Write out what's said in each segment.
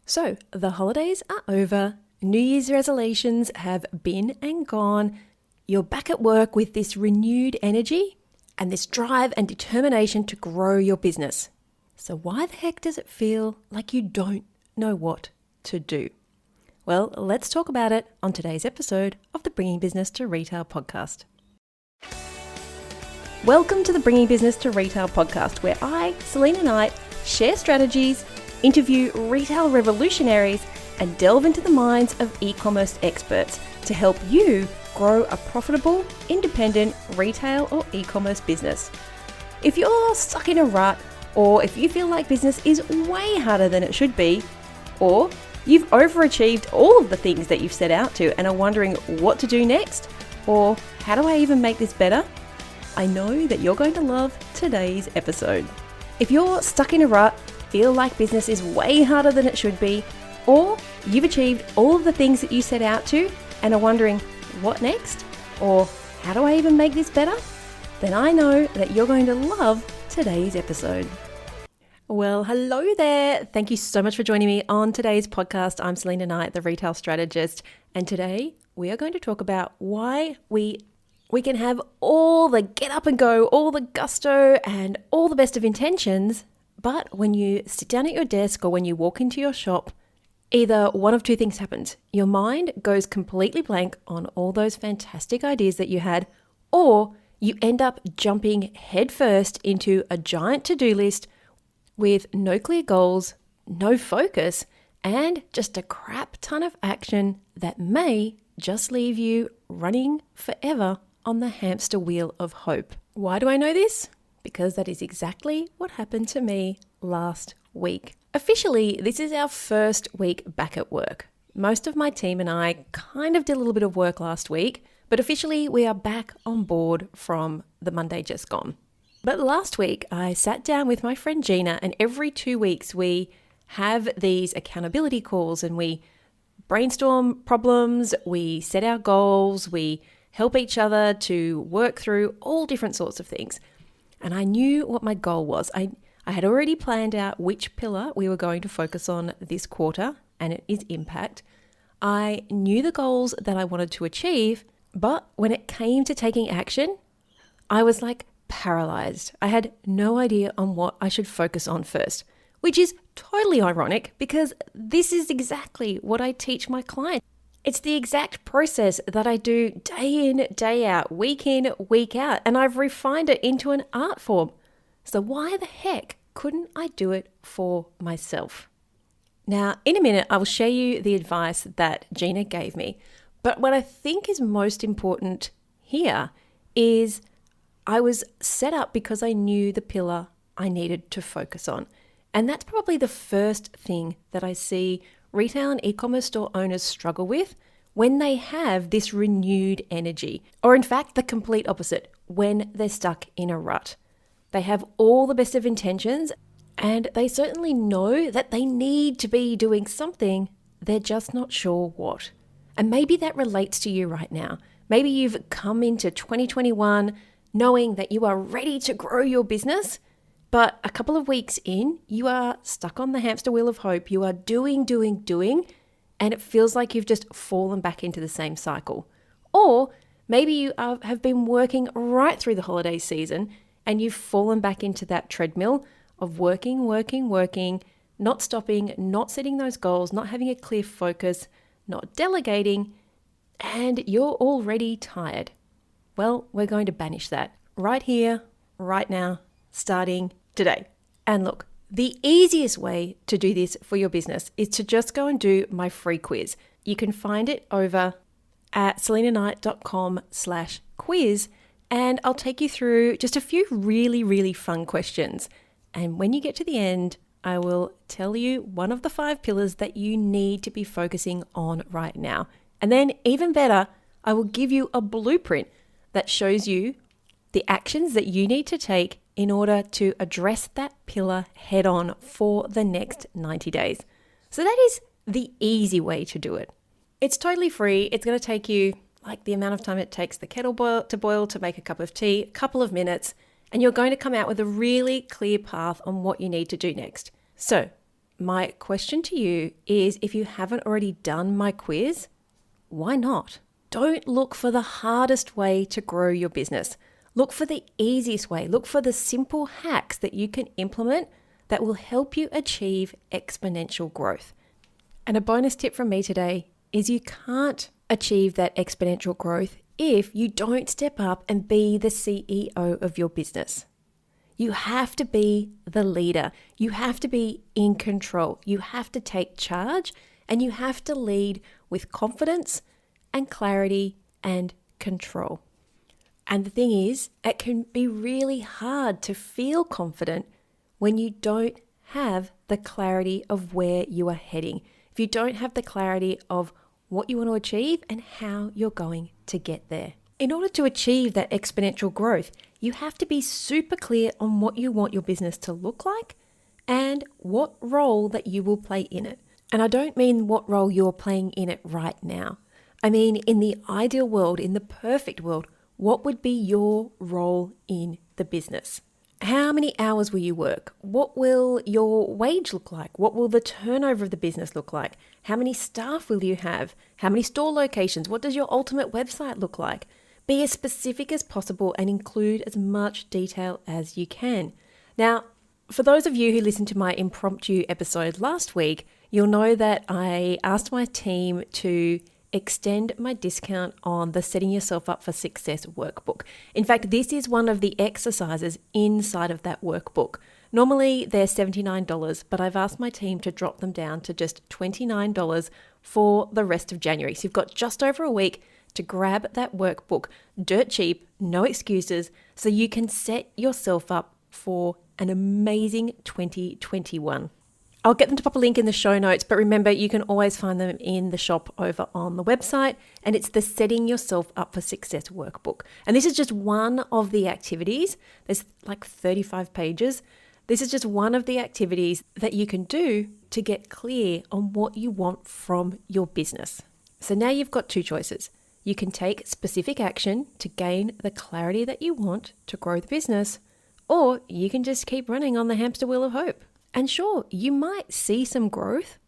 So, the holidays are over, New Year's resolutions have been and gone, you're back at work with this renewed energy and this drive and determination to grow your business. So why the heck does it feel like you don't know what to do? Well, let's talk about it on today's episode of the Bringing Business to Retail podcast. Welcome to the Bringing Business to Retail podcast, where I, Selena Knight, share strategies, interview retail revolutionaries, and delve into the minds of e-commerce experts to help you grow a profitable, independent retail or e-commerce business. If you're stuck in a rut, or if you feel like business is way harder than it should be, or you've overachieved all of the things that you've set out to and are wondering what to do next, or how do I even make this better? I know that you're going to love today's episode. If you're stuck in a rut, feel like business is way harder than it should be, or you've achieved all of the things that you set out to and are wondering what next, or how do I even make this better, then I know that you're going to love today's episode. Well, hello there. Thank you so much for joining me on today's podcast. I'm Selena Knight, the retail strategist, and today we are going to talk about why we can have all the get up and go, all the gusto and all the best of intentions, but when you sit down at your desk or when you walk into your shop, either one of two things happens. Your mind goes completely blank on all those fantastic ideas that you had, or you end up jumping headfirst into a giant to-do list with no clear goals, no focus, and just a crap ton of action that may just leave you running forever on the hamster wheel of hope. Why do I know this? Because that is exactly what happened to me last week. Officially, this is our first week back at work. Most of my team and I kind of did a little bit of work last week, but officially we are back on board from the Monday just gone. But last week I sat down with my friend Gina, and every 2 weeks we have these accountability calls and we brainstorm problems, we set our goals, we help each other to work through all different sorts of things. And I knew what my goal was. I had already planned out which pillar we were going to focus on this quarter, and it is impact. I knew the goals that I wanted to achieve, but when it came to taking action, I was like paralyzed. I had no idea on what I should focus on first, which is totally ironic because this is exactly what I teach my clients. It's the exact process that I do day in, day out, week in, week out, and I've refined it into an art form. So why the heck couldn't I do it for myself? Now, in a minute, I will share you the advice that Gina gave me. But what I think is most important here is I was set up because I knew the pillar I needed to focus on. And that's probably the first thing that I see retail and e-commerce store owners struggle with when they have this renewed energy, or in fact, the complete opposite, when they're stuck in a rut. They have all the best of intentions and they certainly know that they need to be doing something, they're just not sure what. And maybe that relates to you right now. Maybe you've come into 2021 knowing that you are ready to grow your business, but a couple of weeks in, you are stuck on the hamster wheel of hope. You are doing, and it feels like you've just fallen back into the same cycle. Or maybe you have been working right through the holiday season and you've fallen back into that treadmill of working, not stopping, not setting those goals, not having a clear focus, not delegating, and you're already tired. Well, we're going to banish that right here, right now, starting today. And look, the easiest way to do this for your business is to just go and do my free quiz. You can find it over at selenaknight.com/quiz, and I'll take you through just a few really fun questions. And when you get to the end, I will tell you one of the 5 pillars that you need to be focusing on right now. And then even better, I will give you a blueprint that shows you the actions that you need to take in order to address that pillar head on for the next 90 days. So that is the easy way to do it. It's totally free. It's going to take you like the amount of time it takes the kettle to boil to make a cup of tea, a couple of minutes, and you're going to come out with a really clear path on what you need to do next. So my question to you is, if you haven't already done my quiz, why not? Don't look for the hardest way to grow your business. Look for the easiest way. Look for the simple hacks that you can implement that will help you achieve exponential growth. And a bonus tip from me today is you can't achieve that exponential growth if you don't step up and be the CEO of your business. You have to be the leader. You have to be in control. You have to take charge, and you have to lead with confidence and clarity and control. And the thing is, it can be really hard to feel confident when you don't have the clarity of where you are heading. If you don't have the clarity of what you want to achieve and how you're going to get there. In order to achieve that exponential growth, you have to be super clear on what you want your business to look like and what role that you will play in it. And I don't mean what role you're playing in it right now. I mean, in the ideal world, in the perfect world, what would be your role in the business? How many hours will you work? What will your wage look like? What will the turnover of the business look like? How many staff will you have? How many store locations? What does your ultimate website look like? Be as specific as possible and include as much detail as you can. Now, for those of you who listened to my impromptu episode last week, you'll know that I asked my team to extend my discount on the Setting Yourself Up for Success workbook. In fact, this is one of the exercises inside of that workbook. Normally they're $79, but I've asked my team to drop them down to just $29 for the rest of January. So you've got just over a week to grab that workbook, dirt cheap, no excuses, so you can set yourself up for an amazing 2021. I'll get them to pop a link in the show notes, but remember, you can always find them in the shop over on the website, and it's the Setting Yourself Up for Success workbook. And this is just one of the activities. There's like 35 pages. This is just one of the activities that you can do to get clear on what you want from your business. So now you've got two choices. You can take specific action to gain the clarity that you want to grow the business, or you can just keep running on the hamster wheel of hope. And sure, you might see some growth,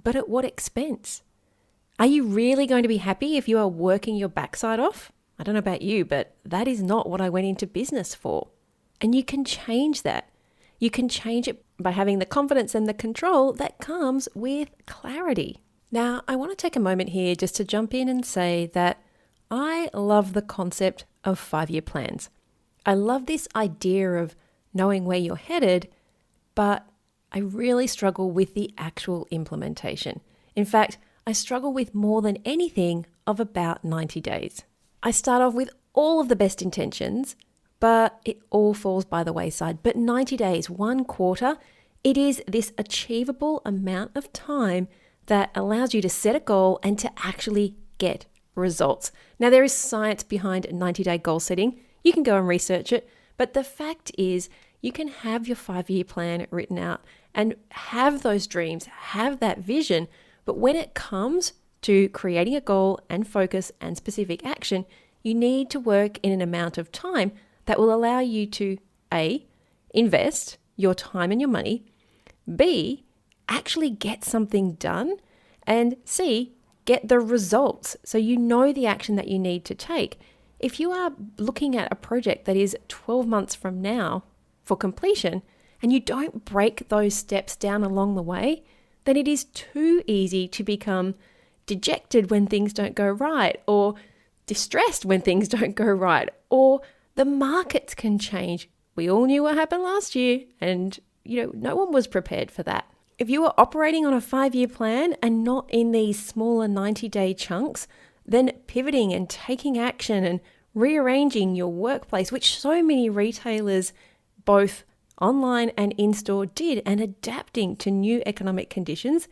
but at what expense? Are you really going to be happy if you are working your backside off? I don't know about you, but that is not what I went into business for. And you can change that. You can change it by having the confidence and the control that comes with clarity. Now, I want to take a moment here just to jump in and say that I love the concept of 5-year plans. I love this idea of knowing where you're headed, but I really struggle with the actual implementation. In fact, I struggle with more than anything of about 90 days. I start off with all of the best intentions, but it all falls by the wayside. But 90 days, 1 quarter, it is this achievable amount of time that allows you to set a goal and to actually get results. Now, there is science behind 90-day goal setting. You can go and research it, but the fact is you can have your 5-year plan written out and have those dreams, have that vision, but when it comes to creating a goal and focus and specific action, you need to work in an amount of time that will allow you to A, invest your time and your money, B, actually get something done, and C, get the results so you know the action that you need to take. If you are looking at a project that is 12 months from now for completion and you don't break those steps down along the way, then it is too easy to become dejected when things don't go right, or distressed when things don't go right, or the markets can change. We all knew what happened last year, and no one was prepared for that. If you are operating on a 5-year plan and not in these smaller 90-day chunks, then pivoting and taking action and rearranging your workplace, which so many retailers, both online and in-store, did, and adapting to new economic conditions,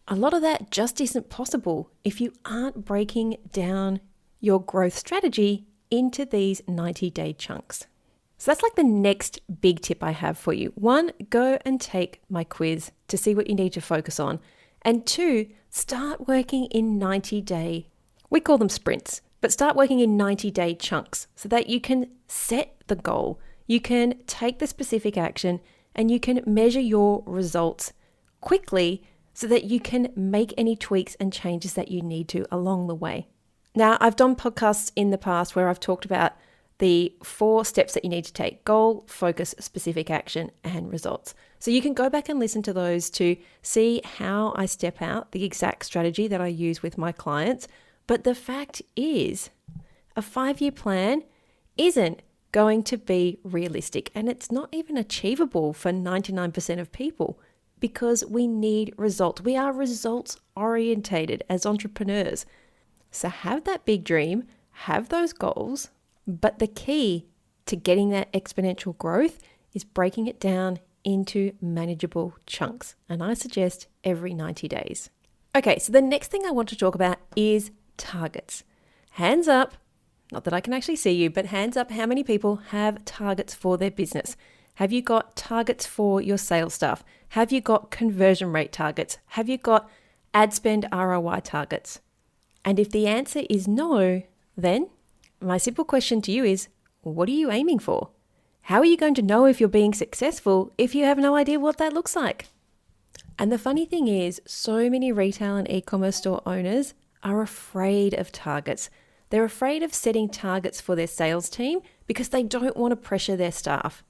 a lot of that just isn't possible if you aren't breaking down your growth strategy into these 90-day chunks. So that's like the next big tip I have for you. 1, go and take my quiz to see what you need to focus on. And 2, start working in 90-day, we call them sprints, but start working in 90-day chunks so that you can set the goal, you can take the specific action, and you can measure your results quickly so that you can make any tweaks and changes that you need to along the way. Now, I've done podcasts in the past where I've talked about the 4 steps that you need to take: goal, focus, specific action, and results. So you can go back and listen to those to see how I step out the exact strategy that I use with my clients. But the fact is, a 5-year plan isn't going to be realistic, and it's not even achievable for 99% of people because we need results. We are results orientated as entrepreneurs. So have that big dream, have those goals, but the key to getting that exponential growth is breaking it down into manageable chunks. And I suggest every 90 days. Okay, so the next thing I want to talk about is targets. Hands up, not that I can actually see you, but hands up, how many people have targets for their business? Have you got targets for your sales staff? Have you got conversion rate targets? Have you got ad spend ROI targets? And if the answer is no, then my simple question to you is, what are you aiming for? How are you going to know if you're being successful if you have no idea what that looks like? And the funny thing is, so many retail and e-commerce store owners are afraid of targets. They're afraid of setting targets for their sales team because they don't want to pressure their staff.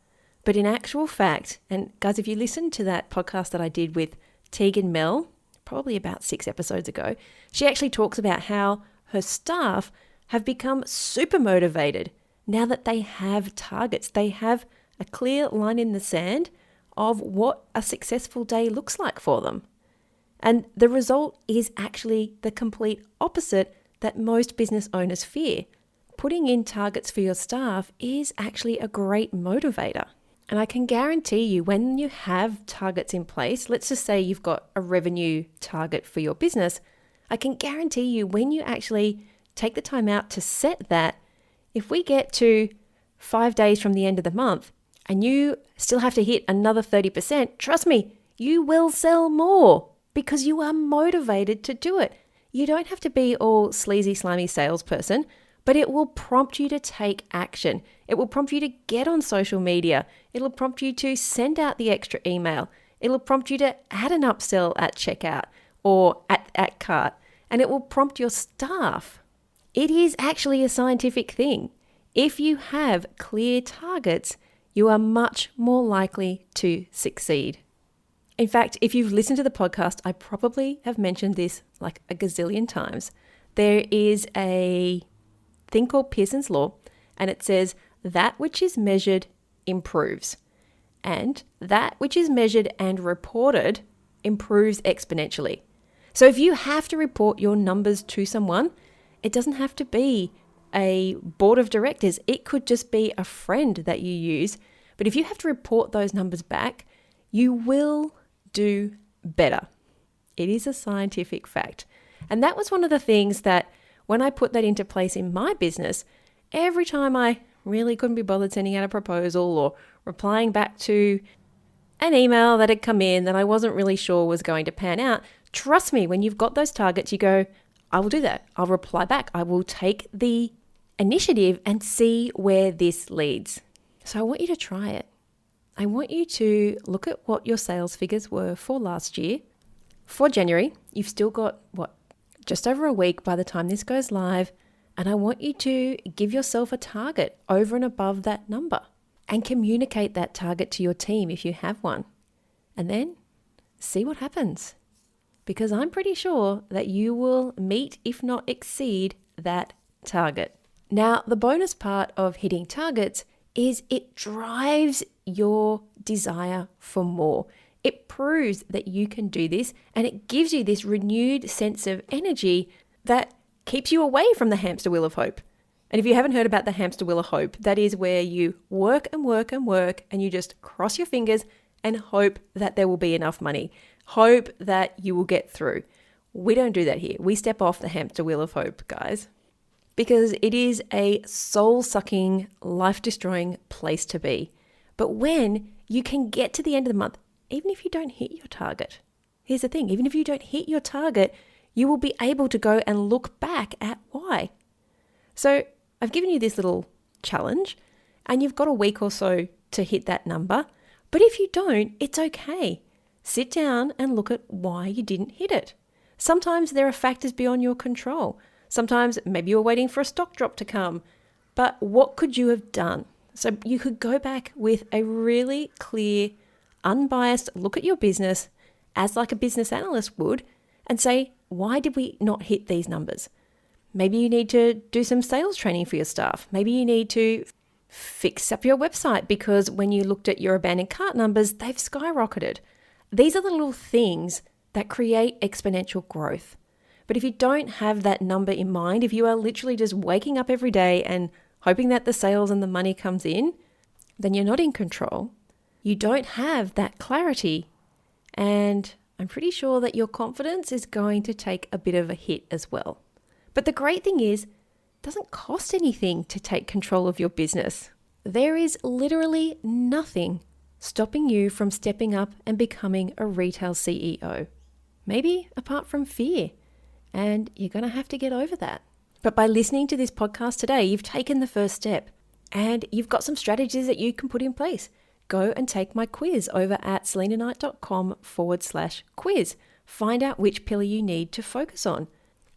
But in actual fact, and guys, if you listen to that podcast that I did with Tegan Mel, probably about 6 episodes ago, she actually talks about how her staff have become super motivated now that they have targets. They have a clear line in the sand of what a successful day looks like for them. And the result is actually the complete opposite that most business owners fear. Putting in targets for your staff is actually a great motivator. And I can guarantee you, when you have targets in place, let's just say you've got a revenue target for your business, I can guarantee you when you actually take the time out to set that, if we get to 5 days from the end of the month and you still have to hit another 30%, trust me, you will sell more because you are motivated to do it. You don't have to be all sleazy, slimy salesperson, but it will prompt you to take action. It will prompt you to get on social media. It'll prompt you to send out the extra email. It'll prompt you to add an upsell at checkout or at cart, and it will prompt your staff. It is actually a scientific thing. If you have clear targets, you are much more likely to succeed. In fact, if you've listened to the podcast, I probably have mentioned this like a gazillion times. There is a thing called Pearson's Law, and it says that which is measured improves, and that which is measured and reported improves exponentially. So if you have to report your numbers to someone, it doesn't have to be a board of directors. It could just be a friend that you use. But if you have to report those numbers back, you will do better. It is a scientific fact. And that was one of the things that when I put that into place in my business, every time I really couldn't be bothered sending out a proposal or replying back to an email that had come in that I wasn't really sure was going to pan out, trust me, when you've got those targets, you go, I will do that. I'll reply back. I will take the initiative and see where this leads. So I want you to try it. I want you to look at what your sales figures were for last year. For January, you've still got, just over a week by the time this goes live. And I want you to give yourself a target over and above that number and communicate that target to your team if you have one. And then see what happens. Because I'm pretty sure that you will meet, if not exceed, that target. Now, the bonus part of hitting targets is it drives your desire for more. It proves that you can do this, and it gives you this renewed sense of energy that keeps you away from the hamster wheel of hope. And if you haven't heard about the hamster wheel of hope, that is where you work and work and work, and you just cross your fingers and hope that there will be enough money. Hope that you will get through. We don't do that here. We step off the hamster wheel of hope, guys, because it is a soul-sucking, life-destroying place to be. But when you can get to the end of the month, even if you don't hit your target, here's the thing, even if you don't hit your target, you will be able to go and look back at why. So I've given you this little challenge, and you've got a week or so to hit that number. But if you don't, it's okay. sit down and look at why you didn't hit it. Sometimes there are factors beyond your control. Sometimes maybe you're waiting for a stock drop to come. But what could you have done? So you could go back with a really clear, unbiased look at your business as like a business analyst would and say, why did we not hit these numbers? Maybe you need to do some sales training for your staff. Maybe you need to fix up your website because when you looked at your abandoned cart numbers, they've skyrocketed. These are the little things that create exponential growth. But if you don't have that number in mind, if you are literally just waking up every day and hoping that the sales and the money comes in, then you're not in control. You don't have that clarity. And I'm pretty sure that your confidence is going to take a bit of a hit as well. But the great thing is, it doesn't cost anything to take control of your business. There is literally nothing stopping you from stepping up and becoming a retail CEO. Maybe apart from fear. And you're going to have to get over that. But by listening to this podcast today, you've taken the first step and you've got some strategies that you can put in place. Go and take my quiz over at selinaknight.com/quiz. Find out which pillar you need to focus on.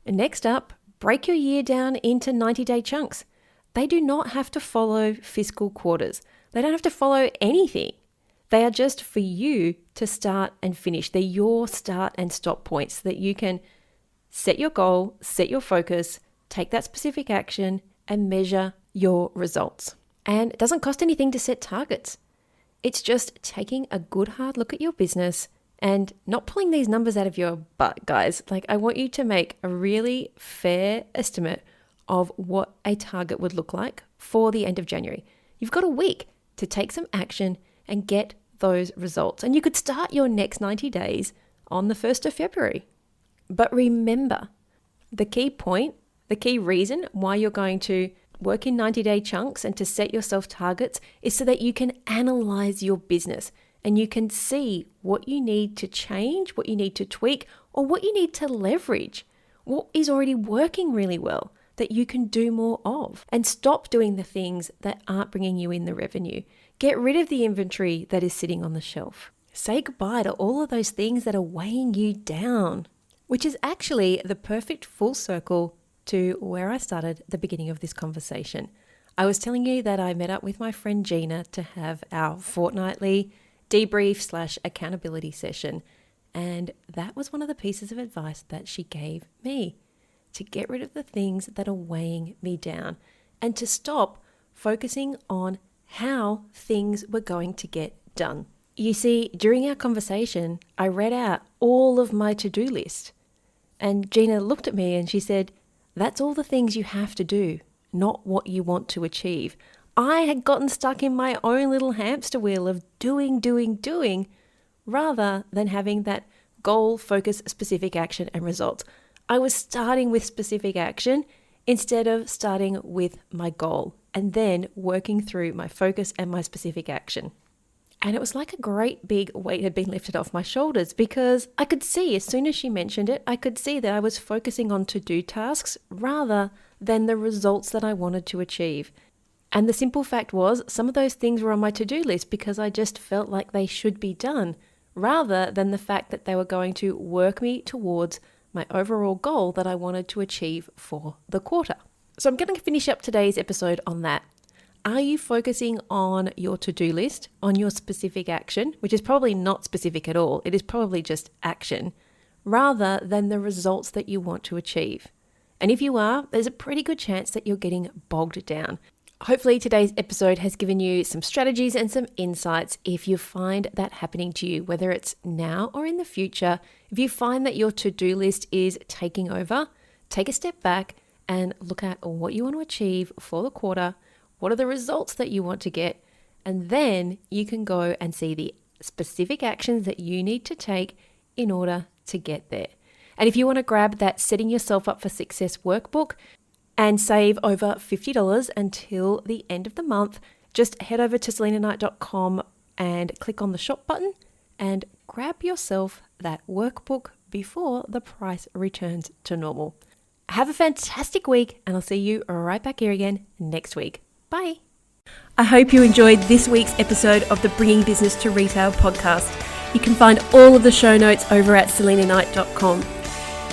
And next up, break your year down into 90-day chunks. They do not have to follow fiscal quarters. They don't have to follow anything. They are just for you to start and finish. They're your start and stop points so that you can set your goal, set your focus, take that specific action, and measure your results. And it doesn't cost anything to set targets. It's just taking a good hard look at your business and not pulling these numbers out of your butt, guys. Like, I want you to make a really fair estimate of what a target would look like for the end of January. You've got a week to take some action and get those results. And you could start your next 90 days on the 1st of February. But remember, the key point, the key reason why you're going to work in 90-day chunks and to set yourself targets is so that you can analyze your business and you can see what you need to change, what you need to tweak, or what you need to leverage, what is already working really well that you can do more of, and stop doing the things that aren't bringing you in the revenue. Get rid of the inventory that is sitting on the shelf. Say goodbye to all of those things that are weighing you down, which is actually the perfect full circle to where I started at the beginning of this conversation. I was telling you that I met up with my friend Gina to have our fortnightly debrief/accountability session. And that was one of the pieces of advice that she gave me, to get rid of the things that are weighing me down and to stop focusing on how things were going to get done. You see, during our conversation, I read out all of my to-do list. And Gina looked at me and she said, that's all the things you have to do, not what you want to achieve. I had gotten stuck in my own little hamster wheel of doing, rather than having that goal, focus, specific action and results. I was starting with specific action instead of starting with my goal and then working through my focus and my specific action. And it was like a great big weight had been lifted off my shoulders because I could see, as soon as she mentioned it, I could see that I was focusing on to-do tasks rather than the results that I wanted to achieve. And the simple fact was, some of those things were on my to-do list because I just felt like they should be done, rather than the fact that they were going to work me towards my overall goal that I wanted to achieve for the quarter. So I'm going to finish up today's episode on that. Are you focusing on your to-do list, on your specific action, which is probably not specific at all, it is probably just action, rather than the results that you want to achieve? And if you are, there's a pretty good chance that you're getting bogged down. Hopefully today's episode has given you some strategies and some insights if you find that happening to you, whether it's now or in the future. If you find that your to-do list is taking over, take a step back and look at what you want to achieve for the quarter. What are the results that you want to get? And then you can go and see the specific actions that you need to take in order to get there. And if you want to grab that Setting Yourself Up for Success workbook and save over $50 until the end of the month, just head over to selinaknight.com and click on the shop button and grab yourself that workbook before the price returns to normal. Have a fantastic week, and I'll see you right back here again next week. Bye. I hope you enjoyed this week's episode of the Bringing Business to Retail podcast. You can find all of the show notes over at selinaknight.com.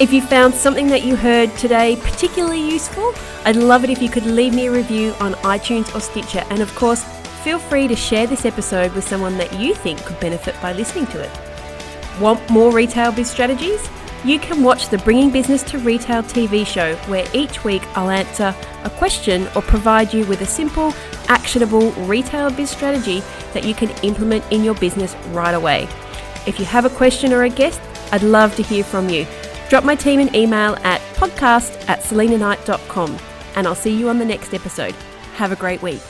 If you found something that you heard today particularly useful, I'd love it if you could leave me a review on iTunes or Stitcher. And of course, feel free to share this episode with someone that you think could benefit by listening to it. Want more retail biz strategies? You can watch the Bringing Business to Retail TV show, where each week I'll answer a question or provide you with a simple, actionable retail biz strategy that you can implement in your business right away. If you have a question or a guest, I'd love to hear from you. Drop my team an email at podcast@selinaknight.com, and I'll see you on the next episode. Have a great week.